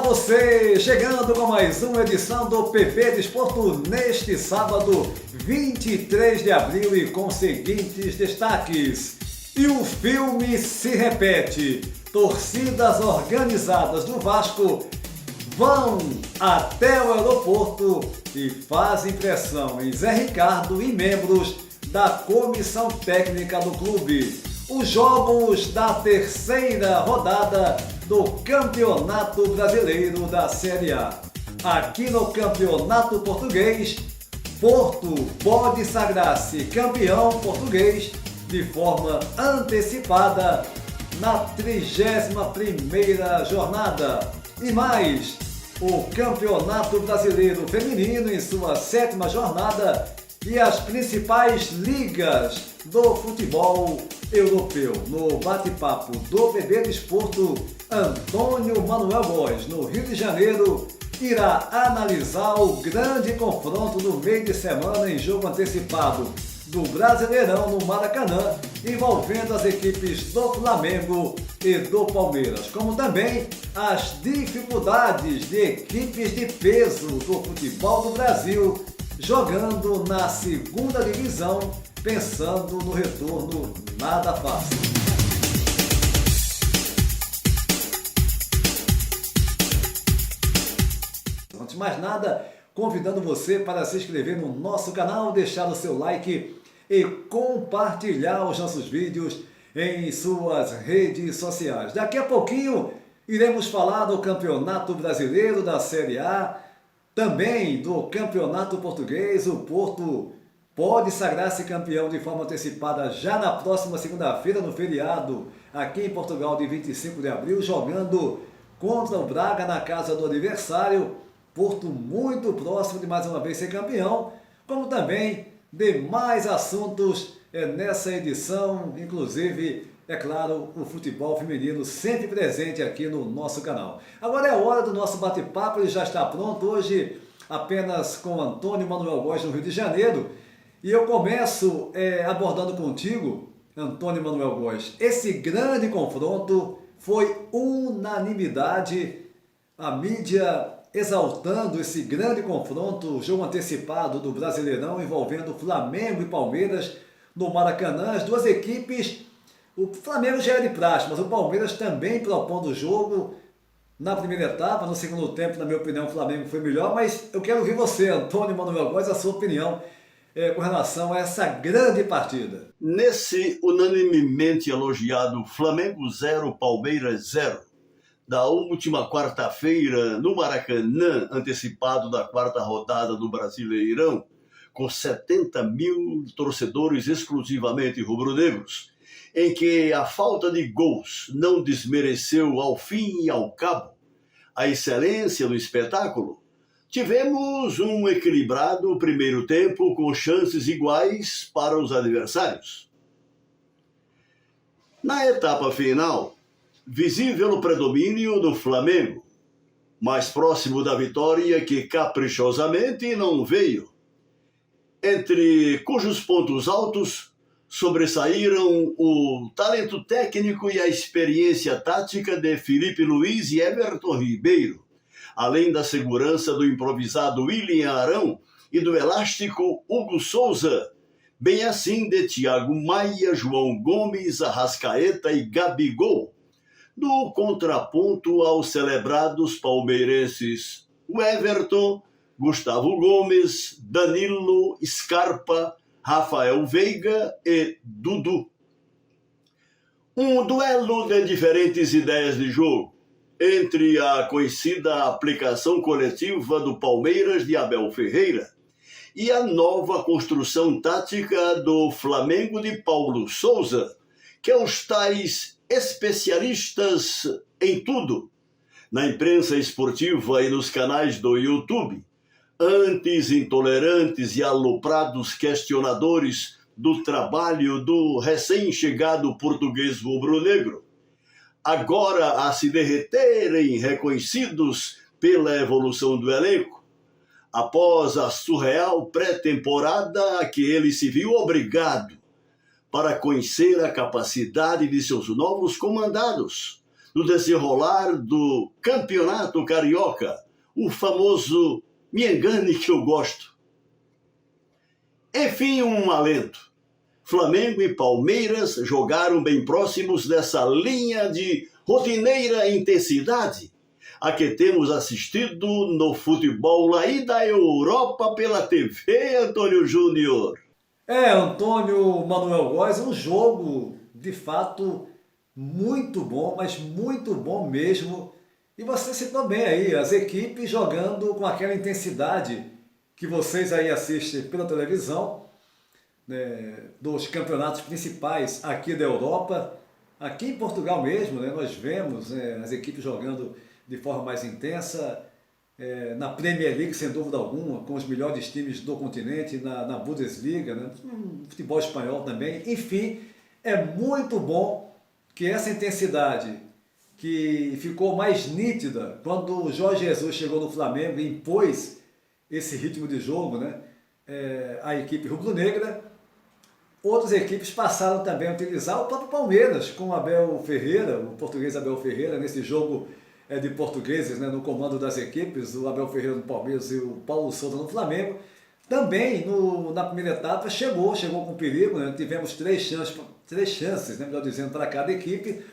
você! Chegando com mais uma edição do PB Desporto neste sábado, 23 de abril e com os seguintes destaques. E o filme se repete. Torcidas organizadas do Vasco vão até o aeroporto e fazem pressão em Zé Ricardo e membros da comissão técnica do clube. Os jogos da terceira rodada do Campeonato Brasileiro da Série A. Aqui no Campeonato Português, Porto pode sagrar-se campeão português de forma antecipada na 31ª jornada. E mais, o Campeonato Brasileiro Feminino em sua 7ª jornada e as principais ligas do futebol europeu. No bate-papo do PB Desporto, Antônio Manuel Góes, no Rio de Janeiro, irá analisar o grande confronto no meio de semana em jogo antecipado do Brasileirão no Maracanã, envolvendo as equipes do Flamengo e do Palmeiras, como também as dificuldades de equipes de peso do futebol do Brasil jogando na segunda divisão, pensando no retorno nada fácil. Antes de mais nada, convidando você para se inscrever no nosso canal, deixar o seu like e compartilhar os nossos vídeos em suas redes sociais. Daqui a pouquinho iremos falar do Campeonato Brasileiro da Série A, também do Campeonato Português. O Porto pode sagrar-se campeão de forma antecipada já na próxima segunda-feira, no feriado aqui em Portugal de 25 de abril, jogando contra o Braga na casa do adversário. Porto muito próximo de mais uma vez ser campeão, como também demais assuntos nessa edição, inclusive, é claro, o futebol feminino sempre presente aqui no nosso canal. Agora é hora do nosso bate-papo, ele já está pronto, hoje apenas com Antônio Manuel Góes no Rio de Janeiro. E eu começo abordando contigo, Antônio Manuel Góes, esse grande confronto foi unanimidade, a mídia exaltando esse grande confronto, jogo antecipado do Brasileirão envolvendo Flamengo e Palmeiras no Maracanã. As duas equipes, o Flamengo já era de praxe, mas o Palmeiras também propondo o jogo na primeira etapa. No segundo tempo, na minha opinião, o Flamengo foi melhor, mas eu quero ouvir você, Antônio Manuel Góes, a sua opinião com relação a essa grande partida. Nesse unanimemente elogiado Flamengo 0, Palmeiras 0, da última quarta-feira no Maracanã, antecipado da quarta rodada do Brasileirão, com 70 mil torcedores exclusivamente rubro-negros, em que a falta de gols não desmereceu ao fim e ao cabo a excelência do espetáculo, tivemos um equilibrado primeiro tempo com chances iguais para os adversários. Na etapa final, visível o predomínio do Flamengo, mais próximo da vitória que caprichosamente não veio, entre cujos pontos altos sobressaíram o talento técnico e a experiência tática de Felipe Luiz e Everton Ribeiro, além da segurança do improvisado William Arão e do elástico Hugo Souza, bem assim de Thiago Maia, João Gomes, Arrascaeta e Gabigol, no contraponto aos celebrados palmeirenses o Everton, Gustavo Gomes, Danilo, Scarpa, Rafael Veiga e Dudu. Um duelo de diferentes ideias de jogo entre a conhecida aplicação coletiva do Palmeiras de Abel Ferreira e a nova construção tática do Flamengo de Paulo Souza, que os tais especialistas em tudo, na imprensa esportiva e nos canais do YouTube, antes intolerantes e aloprados questionadores do trabalho do recém-chegado português rubro-negro, agora a se derreterem reconhecidos pela evolução do elenco, após a surreal pré-temporada a que ele se viu obrigado para conhecer a capacidade de seus novos comandados, do desenrolar do Campeonato Carioca, o famoso me engane que eu gosto. Enfim, um alento. Flamengo e Palmeiras jogaram bem próximos dessa linha de rotineira intensidade a que temos assistido no futebol aí da Europa pela TV, Antônio Júnior. Antônio Manuel Góes, um jogo de fato muito bom, mas muito bom mesmo. E você citou bem aí, as equipes jogando com aquela intensidade que vocês aí assistem pela televisão, né, dos campeonatos principais aqui da Europa. Aqui em Portugal mesmo, né, nós vemos as equipes jogando de forma mais intensa, na Premier League, sem dúvida alguma, com os melhores times do continente, na Bundesliga, né, no futebol espanhol também. Enfim, é muito bom que essa intensidade que ficou mais nítida quando o Jorge Jesus chegou no Flamengo e impôs esse ritmo de jogo, né, a equipe rubro-negra, outras equipes passaram também a utilizar, o próprio Palmeiras, com o Abel Ferreira, o português Abel Ferreira, nesse jogo de portugueses, né, no comando das equipes, o Abel Ferreira no Palmeiras e o Paulo Souza no Flamengo. Também na primeira etapa chegou com perigo, né? Tivemos três chances, né, melhor dizendo, para cada equipe.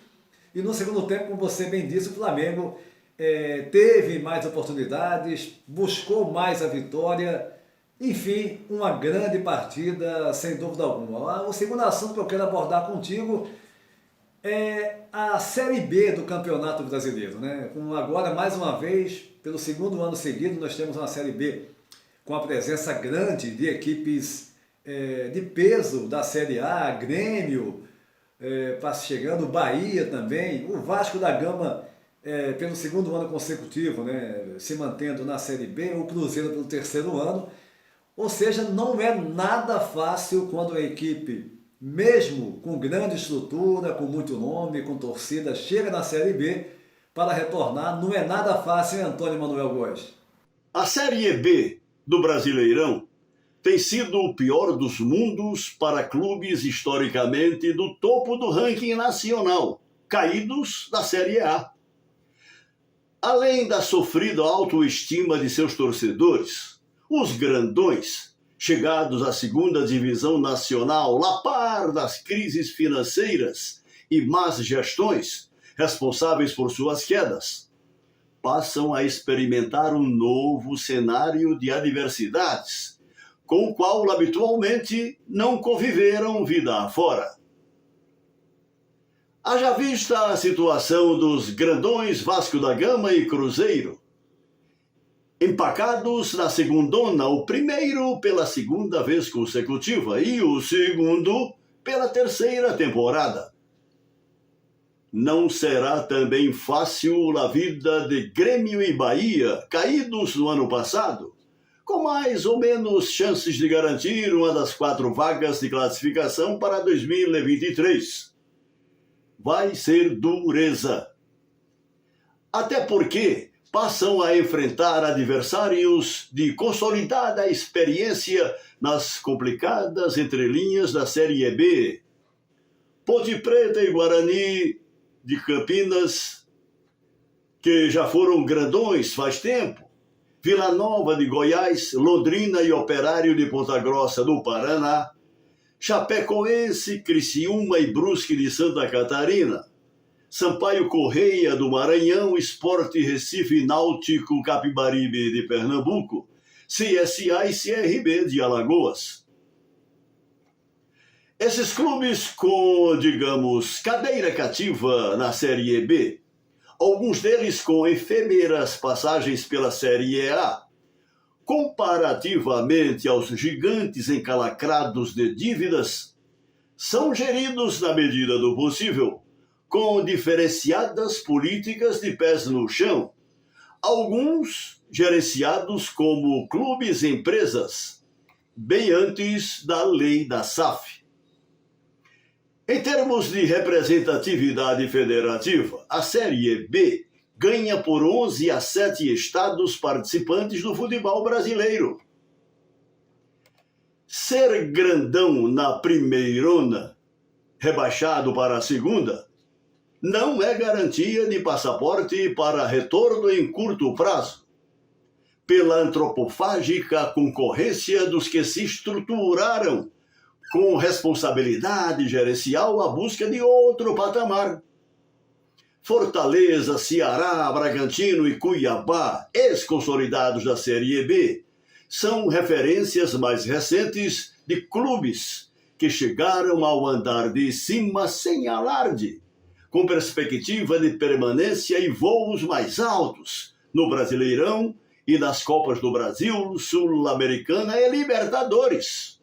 E no segundo tempo, como você bem disse, o Flamengo teve mais oportunidades, buscou mais a vitória. Enfim, uma grande partida, sem dúvida alguma. O segundo assunto que eu quero abordar contigo é a Série B do Campeonato Brasileiro, né? Agora, mais uma vez, pelo segundo ano seguido, nós temos uma Série B com a presença grande de equipes de peso da Série A, Grêmio, chegando, Bahia também, o Vasco da Gama pelo segundo ano consecutivo, né? Se mantendo na Série B, o Cruzeiro pelo terceiro ano. Ou seja, não é nada fácil quando a equipe, mesmo com grande estrutura, com muito nome, com torcida, chega na Série B para retornar. Não é nada fácil, hein, Antônio Manuel Góes? A Série B do Brasileirão tem sido o pior dos mundos para clubes historicamente do topo do ranking nacional, caídos da Série A. Além da sofrida autoestima de seus torcedores, os grandões, chegados à segunda divisão nacional, a par das crises financeiras e más gestões responsáveis por suas quedas, passam a experimentar um novo cenário de adversidades, com o qual habitualmente não conviveram vida afora. Haja vista a situação dos grandões Vasco da Gama e Cruzeiro, empacados na segundona, o primeiro pela segunda vez consecutiva e o segundo pela terceira temporada. Não será também fácil a vida de Grêmio e Bahia, caídos no ano passado, com mais ou menos chances de garantir uma das 4 vagas de classificação para 2023. Vai ser dureza. Até porque passam a enfrentar adversários de consolidada experiência nas complicadas entrelinhas da Série B. Ponte Preta e Guarani de Campinas, que já foram grandões faz tempo, Vila Nova de Goiás, Londrina e Operário de Ponta Grossa do Paraná, Chapecoense, Criciúma e Brusque de Santa Catarina, Sampaio Correia do Maranhão, Sport Recife, Náutico Capibaribe de Pernambuco, CSA e CRB de Alagoas. Esses clubes com, digamos, cadeira cativa na Série B, alguns deles com efêmeras passagens pela Série A, comparativamente aos gigantes encalacrados de dívidas, são geridos na medida do possível, com diferenciadas políticas de pés no chão, alguns gerenciados como clubes-empresas, bem antes da lei da SAF. Em termos de representatividade federativa, a Série B ganha por 11 a 7 estados participantes do futebol brasileiro. Ser grandão na primeirona, rebaixado para a segunda, não é garantia de passaporte para retorno em curto prazo, pela antropofágica concorrência dos que se estruturaram com responsabilidade gerencial à busca de outro patamar. Fortaleza, Ceará, Bragantino e Cuiabá, ex-consolidados da Série B, são referências mais recentes de clubes que chegaram ao andar de cima sem alarde, com perspectiva de permanência e voos mais altos no Brasileirão e nas Copas do Brasil, Sul-Americana e Libertadores.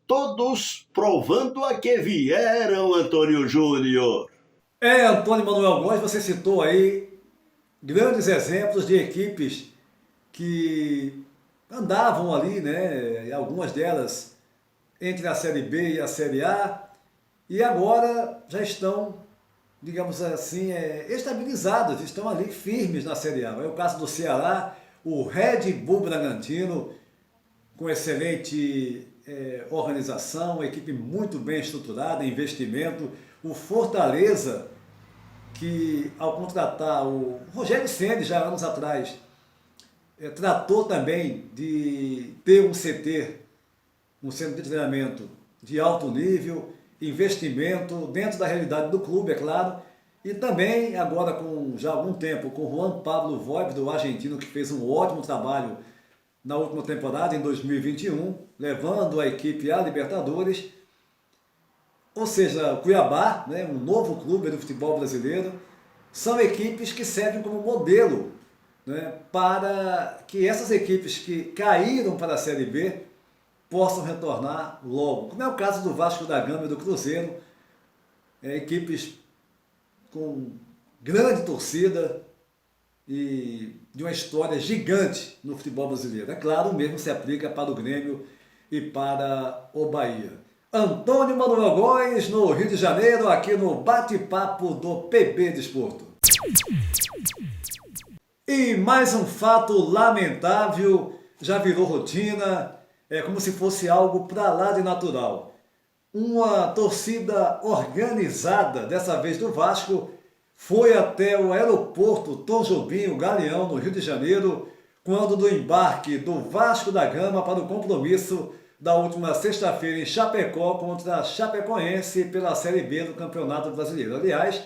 Todos provando a que vieram, Antônio Júnior. Antônio Manuel Góes, você citou aí grandes exemplos de equipes que andavam ali, né? Algumas delas entre a Série B e a Série A, e agora já estão, digamos assim, estabilizadas, estão ali firmes na Série A. É o caso do Ceará, o Red Bull Bragantino, com excelente organização, equipe muito bem estruturada, investimento. O Fortaleza, que ao contratar o Rogério Ceni já anos atrás, tratou também de ter um CT, um centro de treinamento de alto nível, investimento dentro da realidade do clube, é claro, e também agora com já algum tempo com o Juan Pablo Voivoda, do argentino, que fez um ótimo trabalho na última temporada, em 2021, levando a equipe à Libertadores. Ou seja, Cuiabá, né, um novo clube do futebol brasileiro, são equipes que servem como modelo, né, para que essas equipes que caíram para a Série B possam retornar logo. Como é o caso do Vasco da Gama e do Cruzeiro, equipes com grande torcida e de uma história gigante no futebol brasileiro. É claro, o mesmo se aplica para o Grêmio e para o Bahia. Antônio Manuel Góes, no Rio de Janeiro, aqui no Bate-Papo do PB Desporto. E mais um fato lamentável, já virou rotina, é como se fosse algo para lá de natural. Uma torcida organizada, dessa vez do Vasco, foi até o aeroporto Tom Jobim Galeão, no Rio de Janeiro, quando do embarque do Vasco da Gama para o compromisso da última sexta-feira em Chapecó contra a Chapecoense pela Série B do Campeonato Brasileiro. Aliás,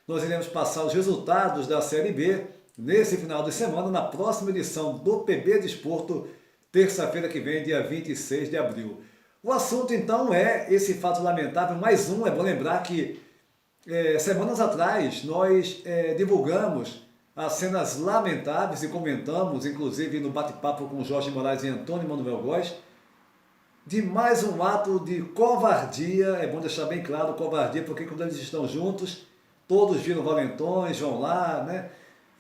nós iremos passar os resultados da Série B nesse final de semana, na próxima edição do PB Desporto, terça-feira que vem, dia 26 de abril. O assunto, então, é esse fato lamentável. Mais um, é bom lembrar que semanas atrás nós divulgamos as cenas lamentáveis e comentamos, inclusive no bate-papo com Jorge Moraes e Antônio Manuel Góes, de mais um ato de covardia. É bom deixar bem claro, covardia, porque quando eles estão juntos, todos viram valentões, vão lá, né?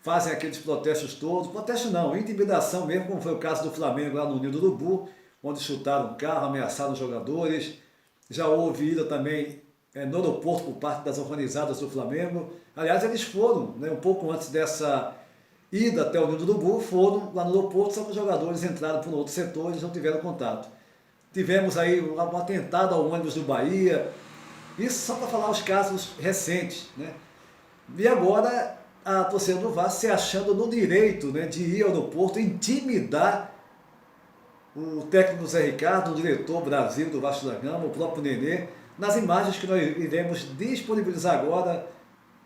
Fazem aqueles protestos todos. Protesto não, intimidação mesmo, como foi o caso do Flamengo lá no Ninho do Urubu, onde chutaram o carro, ameaçaram os jogadores. Já houve ida também no aeroporto por parte das organizadas do Flamengo. Aliás, eles foram, né, um pouco antes dessa ida até o Ninho do Urubu, foram lá no aeroporto, só que os jogadores entraram por um outro setor e eles não tiveram contato. Tivemos aí um atentado ao ônibus do Bahia, isso só para falar os casos recentes, né? E agora a torcida do Vasco se achando no direito, né, de ir ao aeroporto, intimidar o técnico Zé Ricardo, o diretor Brasil do Vasco da Gama, o próprio Nenê, nas imagens que nós iremos disponibilizar agora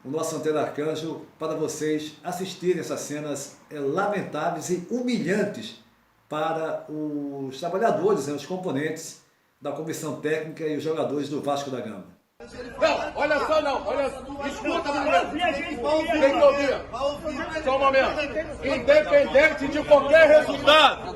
no nosso Antena Arcanjo para vocês assistirem essas cenas lamentáveis e humilhantes para os trabalhadores, né, os componentes da comissão técnica e os jogadores do Vasco da Gama. Não, olha só não, olha só, escuta primeiro, tem que ouvir, só um momento, independente de qualquer resultado,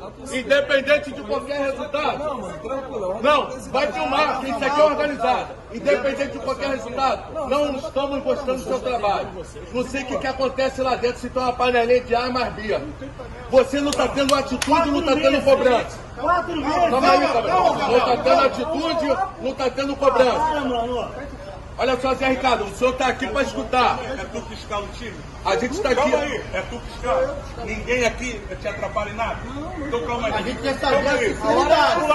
não, vai filmar, que isso aqui é organizado, independente de qualquer resultado, não estamos gostando do seu trabalho, não sei o que acontece lá dentro, se tem uma panelinha de ar mais bia, você não está tendo atitude, não está tendo cobrança. 4 vezes! Calma aí, não está tendo atitude, não está tendo cobrança. Olha só, Zé Ricardo, o senhor tá aqui para escutar. É tu que escala o time? A gente está aqui. Calma aí, é tu que escala. Ninguém aqui te atrapalha em nada? Então calma aí. A gente quer saber a sinceridade.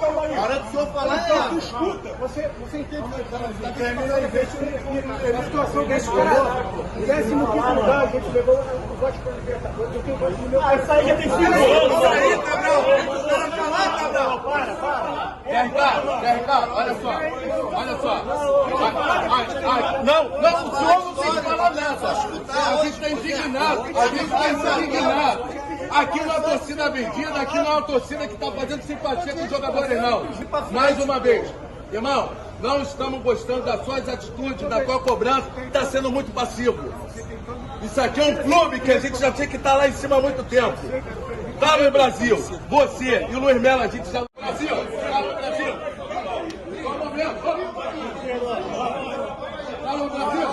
Calma aí. A hora do senhor falar, Então tu escuta. Você entende que a situação desse cara, 15º lugar, a gente levou o voto para o Libertadores, eu tenho voto no meu Isso aí já tem 5 anos. Aí, Cabral, deixa eu falar, Cabral. Zé Ricardo, olha só. Não, o senhor não tem que falar nada. A gente está indignado. Aqui não é torcida vendida, aqui não é uma torcida que está fazendo simpatia com os jogadores, não. Mais uma vez, irmão, não estamos gostando das suas atitudes, da tua cobrança, está sendo muito passivo. Isso aqui é um clube que a gente já tinha que estar lá em cima há muito tempo. Tá no Brasil, você e o Luiz Melo, a gente já... Brasil, tá no Brasil. Vamos ver, tá no Brasil. Tá no Brasil.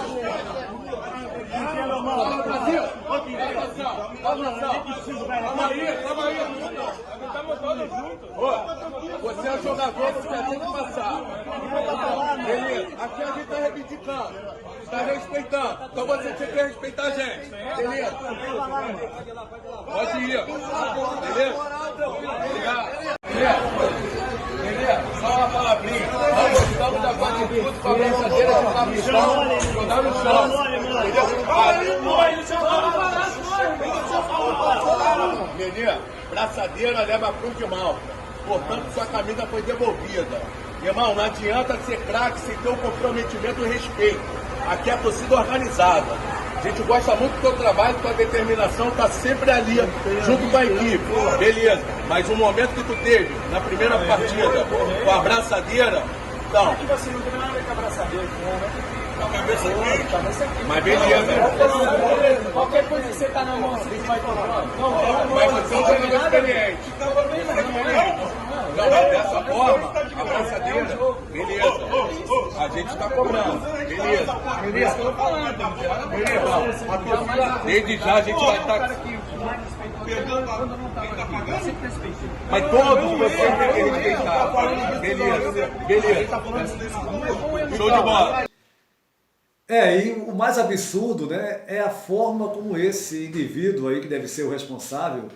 Calma aí. Estamos todos juntos. Você é jogador, você tem que passar. Beleza, aqui a gente está reivindicando, está respeitando. Então você tem que respeitar a gente. Beleza? Pode ir. Beleza? Obrigado. Beleza? Só uma palavrinha. Nós gostamos da atitude com a braçadeira que está no chão. Jogar no chão. Beleza? Braçadeira leva pro de mal. Portanto, sua camisa foi devolvida. Irmão, não adianta ser craque sem ter o comprometimento e o respeito. Aqui é a torcida organizada. A gente gosta muito do teu trabalho, tua determinação está sempre ali, junto com a equipe. Beleza, mas o momento que tu teve na primeira partida com a abraçadeira, então. Aqui você não tem nada a ver com a abraçadeira, né? Mas beleza. Qualquer coisa que você tá na mão, você vai tomar. Mas você é um jogador experiente. Não, mas dessa forma, a abraçadeira, beleza. A gente está cobrando. Beleza. Beleza. Desde já a gente vai estar. Mas todos vocês têm que respeitar. Beleza. Show de bola. E o mais absurdo, né, é a forma como esse indivíduo aí, que deve ser o responsável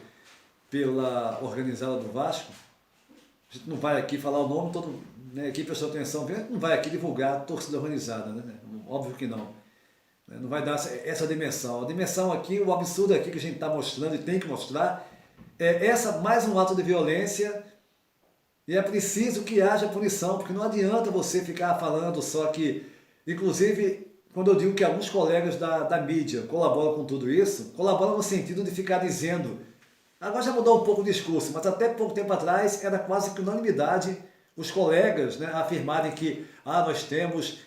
pela organizada do Vasco, a gente não vai aqui falar o nome, todo, né, aqui prestou atenção, a gente não vai aqui divulgar a torcida organizada, né, óbvio que não. Não vai dar essa dimensão. A dimensão aqui, o absurdo aqui que a gente está mostrando e tem que mostrar, é mais um ato de violência, e é preciso que haja punição, porque não adianta você ficar falando só que, inclusive, quando eu digo que alguns colegas da mídia colaboram com tudo isso, colaboram no sentido de ficar dizendo, agora já mudou um pouco o discurso, mas até pouco tempo atrás era quase que unanimidade os colegas, né, afirmarem que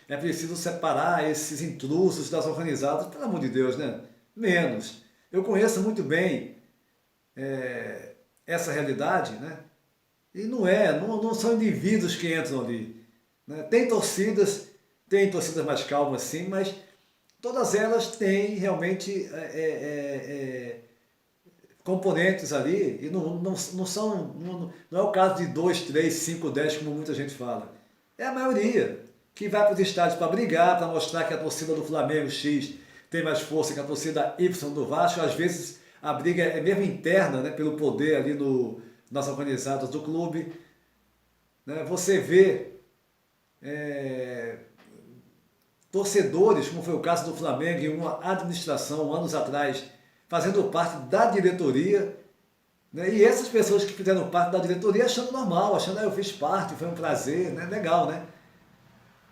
é preciso separar esses intrusos das organizadas. Pelo amor de Deus, né? Menos. Eu conheço muito bem essa realidade, né? E não são indivíduos que entram ali, né? Tem torcidas mais calmas sim, mas todas elas têm realmente componentes ali, e não é o caso de 2, 3, 5, 10, como muita gente fala. É a maioria que vai para os estádios para brigar, para mostrar que a torcida do Flamengo X tem mais força que a torcida Y do Vasco. Às vezes a briga é mesmo interna, né, pelo poder ali nas organizadas do clube. Né? Você vê torcedores, como foi o caso do Flamengo, em uma administração, anos atrás, fazendo parte da diretoria, né? E essas pessoas que fizeram parte da diretoria achando normal, achando eu fiz parte, foi um prazer, né? Legal, né?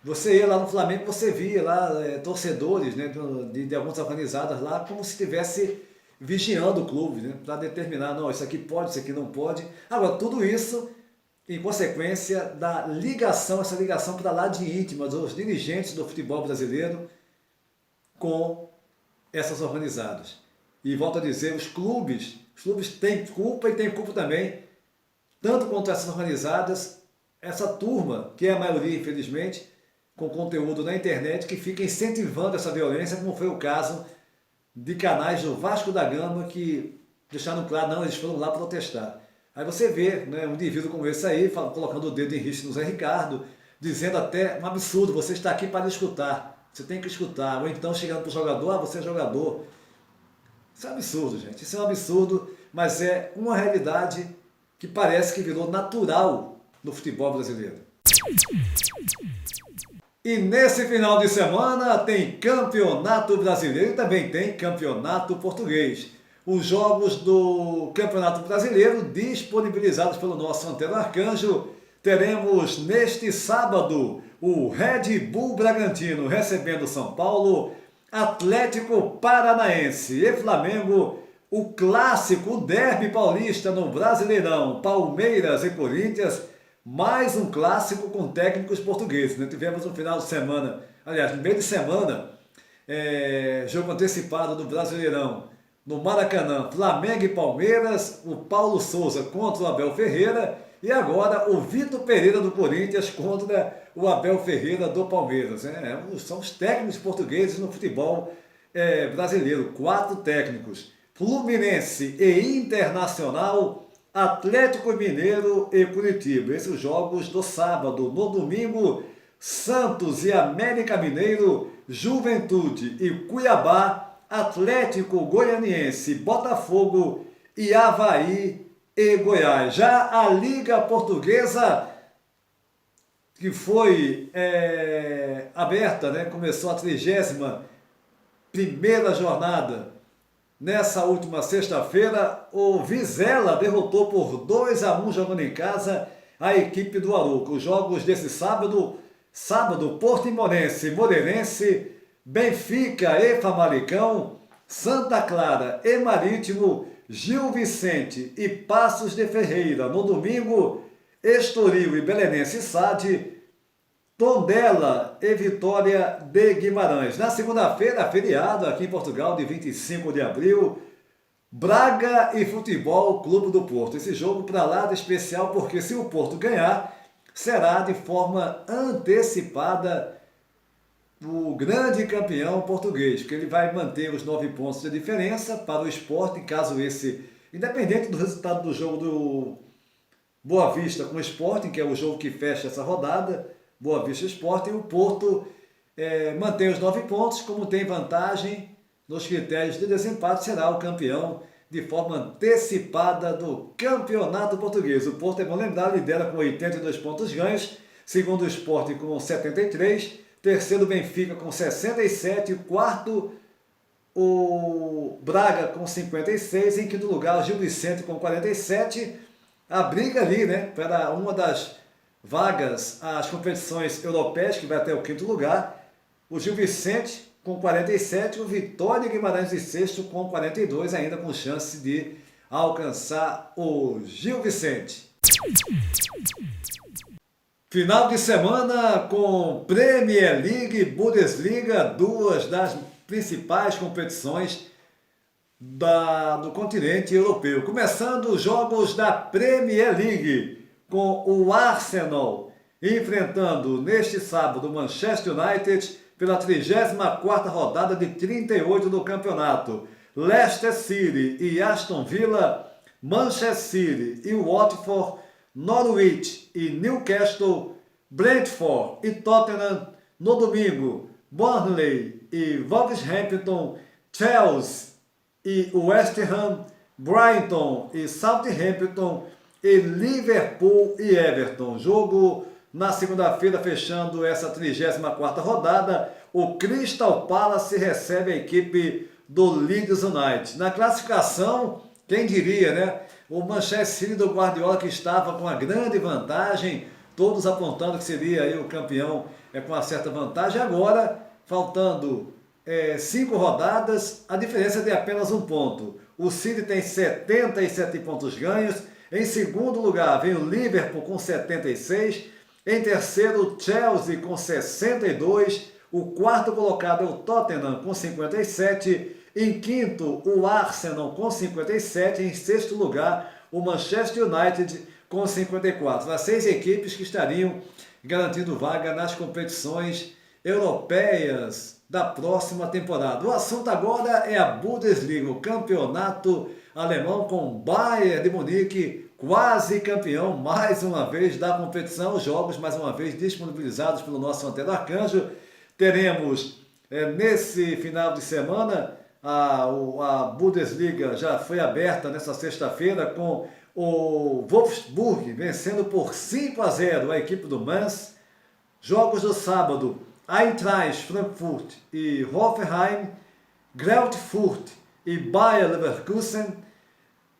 Você ia lá no Flamengo, você via lá torcedores, né, de algumas organizadas lá, como se estivesse vigiando o clube, né, para determinar, não, isso aqui pode, isso aqui não pode. Agora, tudo isso em consequência da ligação, essa ligação para lá de íntima dos dirigentes do futebol brasileiro com essas organizadas. E volto a dizer, os clubes têm culpa e têm culpa também, tanto quanto essas organizadas, essa turma, que é a maioria, infelizmente, com conteúdo na internet, que fica incentivando essa violência, como foi o caso de canais do Vasco da Gama, que deixaram claro, não, eles foram lá protestar. Aí você vê, né, um indivíduo como esse aí, colocando o dedo em risco no Zé Ricardo, dizendo até um absurdo, você está aqui para escutar, você tem que escutar, ou então chegando para o jogador, você é jogador. Isso é um absurdo, gente, isso é um absurdo, mas é uma realidade que parece que virou natural no futebol brasileiro. E nesse final de semana tem Campeonato Brasileiro e também tem Campeonato Português. Os jogos do Campeonato Brasileiro disponibilizados pelo nosso Antero Arcanjo, teremos neste sábado o Red Bull Bragantino recebendo São Paulo, Atlético Paranaense e Flamengo, o clássico, o derby paulista no Brasileirão, Palmeiras e Corinthians, mais um clássico com técnicos portugueses. Né? Tivemos no final de semana, aliás, no meio de semana, jogo antecipado do Brasileirão, no Maracanã, Flamengo e Palmeiras, o Paulo Souza contra o Abel Ferreira e agora o Vitor Pereira do Corinthians contra o Abel Ferreira do Palmeiras. São os técnicos portugueses no futebol brasileiro, 4 técnicos, Fluminense e Internacional, Atlético Mineiro e Curitiba. Esses jogos do sábado. No domingo, Santos e América Mineiro, Juventude e Cuiabá, Atlético Goianiense, Botafogo e Avaí e Goiás. Já a Liga Portuguesa, que foi aberta, né? Começou a 31ª jornada. Nessa última sexta-feira, o Vizela derrotou por 2-1, jogando em casa, a equipe do Arouca. Os jogos desse sábado, Portimonense, Moreirense, Benfica e Famalicão, Santa Clara e Marítimo, Gil Vicente e Paços de Ferreira. No domingo, Estoril e Belenense SAD, Tondela e Vitória de Guimarães. Na segunda-feira, feriado aqui em Portugal, de 25 de abril, Braga e Futebol Clube do Porto. Esse jogo para lá de especial, porque se o Porto ganhar, será de forma antecipada o grande campeão português, porque ele vai manter os 9 pontos de diferença para o Sport, em caso esse, independente do resultado do jogo do Boa Vista com o Sporting, que é o jogo que fecha essa rodada, Boa Vista Sporting, o Porto mantém os 9 pontos, como tem vantagem nos critérios de desempate, será o campeão de forma antecipada do Campeonato Português. O Porto, é bom lembrar, lidera com 82 pontos ganhos, segundo o Sporting com 73, terceiro Benfica com 67, quarto o Braga com 56, em quinto lugar o Gil Vicente com 47, a briga ali, né, para uma das vagas às competições europeias, que vai até o quinto lugar, o Gil Vicente com 47, o Vitória Guimarães de sexto com 42, ainda com chance de alcançar o Gil Vicente. Final de semana com Premier League e Bundesliga, 2 das principais competições do continente europeu. Começando os jogos da Premier League, com o Arsenal enfrentando neste sábado o Manchester United pela 34ª rodada de 38 do campeonato. Leicester City e Aston Villa, Manchester City e Watford, Norwich e Newcastle, Brentford e Tottenham. No domingo, Burnley e Wolverhampton, Chelsea e West Ham, Brighton e Southampton e Liverpool e Everton. Jogo na segunda-feira, fechando essa 34ª rodada, o Crystal Palace recebe a equipe do Leeds United. Na classificação, quem diria, né? O Manchester City do Guardiola, que estava com uma grande vantagem, todos apontando que seria aí o campeão com uma certa vantagem. Agora, faltando 5 rodadas, a diferença é de apenas 1 ponto. O City tem 77 pontos ganhos. Em segundo lugar vem o Liverpool com 76. Em terceiro, o Chelsea com 62. O quarto colocado é o Tottenham com 57. Em quinto, o Arsenal com 57. Em sexto lugar, o Manchester United com 54. As 6 equipes que estariam garantindo vaga nas competições europeias da próxima temporada. O assunto agora é a Bundesliga, o campeonato alemão, com Bayern de Munique quase campeão mais uma vez da competição. Os jogos mais uma vez disponibilizados pelo nosso Antero Arcanjo. Teremos nesse final de semana a Bundesliga já foi aberta nessa sexta-feira com o Wolfsburg vencendo por 5-0 a equipe do Mainz. Jogos do sábado: Eintracht Frankfurt e Hoffenheim, Greuther Fürth e Bayer Leverkusen,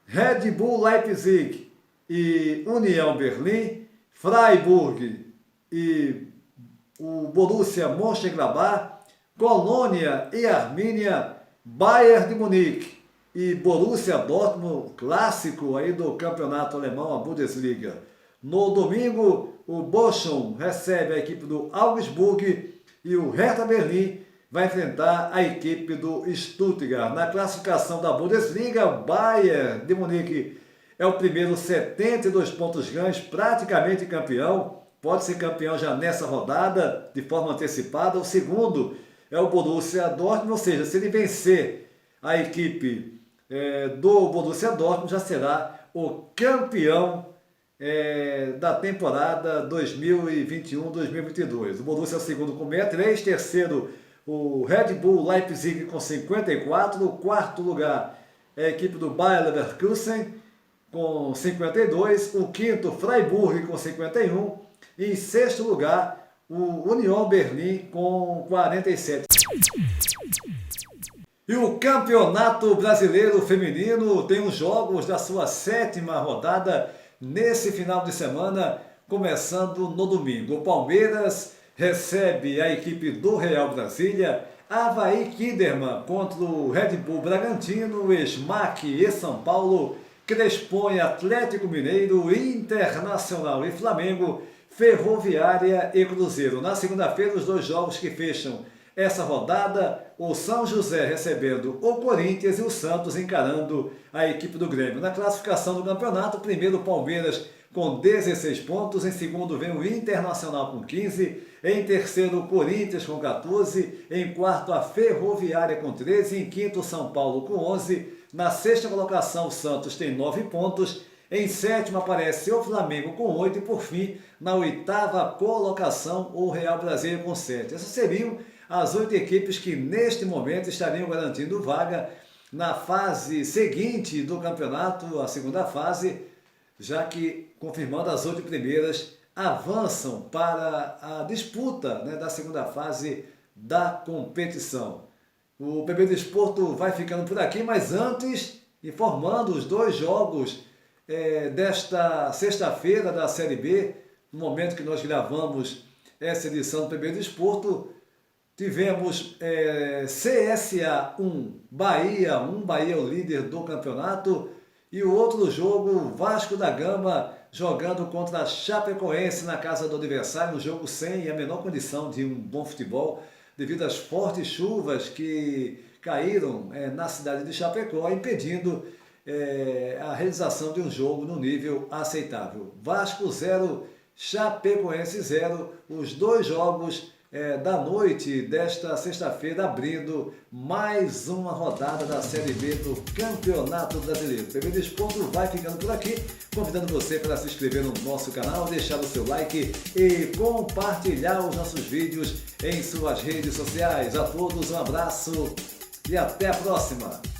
Red Bull Leipzig e União Berlim, Freiburg e o Borussia Mönchengladbach, Colônia e Armínia, Bayern de Munique e Borussia Dortmund, clássico aí do campeonato alemão, a Bundesliga. No domingo, o Bochum recebe a equipe do Augsburg e o Hertha Berlim vai enfrentar a equipe do Stuttgart. Na classificação da Bundesliga, o Bayern de Munique é o primeiro, 72 pontos ganhos, praticamente campeão. Pode ser campeão já nessa rodada, de forma antecipada. O segundo é o Borussia Dortmund, ou seja, se ele vencer a equipe do Borussia Dortmund, já será o campeão da temporada 2021-2022. O Borussia é o segundo com 63, terceiro o Red Bull Leipzig com 54, no quarto lugar é a equipe do Bayer Leverkusen com 52, o quinto Freiburg com 51 e em sexto lugar o União Berlim com 47. E o Campeonato Brasileiro Feminino tem os jogos da sua 7ª rodada nesse final de semana, começando no domingo. O Palmeiras recebe a equipe do Real Brasília, Avaí Kinderman contra o Red Bull Bragantino, Smack e São Paulo, Crespon e Atlético Mineiro, Internacional e Flamengo, Ferroviária e Cruzeiro. Na segunda-feira, os dois jogos que fecham essa rodada, o São José recebendo o Corinthians e o Santos encarando a equipe do Grêmio. Na classificação do campeonato, primeiro o Palmeiras com 16 pontos, em segundo vem o Internacional com 15, em terceiro o Corinthians com 14, em quarto a Ferroviária com 13, em quinto o São Paulo com 11, na sexta colocação o Santos tem 9 pontos, em sétimo aparece o Flamengo com 8 e por fim, na oitava colocação o Real Brasília com 7. Essas seriam as 8 equipes que neste momento estariam garantindo vaga na fase seguinte do campeonato, a segunda fase, já que, confirmando, as 8 primeiras avançam para a disputa da segunda fase da competição. O PB Desporto vai ficando por aqui, mas antes, informando os dois jogos desta sexta-feira da Série B, no momento que nós gravamos essa edição do PB Desporto, tivemos CSA 1, Bahia 1, Bahia é o líder do campeonato, e o outro jogo, Vasco da Gama, jogando contra a Chapecoense na casa do adversário, um jogo sem a menor condição de um bom futebol, devido às fortes chuvas que caíram na cidade de Chapecó, impedindo a realização de um jogo no nível aceitável. Vasco 0, Chapecoense 0, os dois jogos da noite desta sexta-feira, abrindo mais uma rodada da Série B do Campeonato Brasileiro. O PB Desporto vai ficando por aqui, convidando você para se inscrever no nosso canal, deixar o seu like e compartilhar os nossos vídeos em suas redes sociais. A todos um abraço e até a próxima!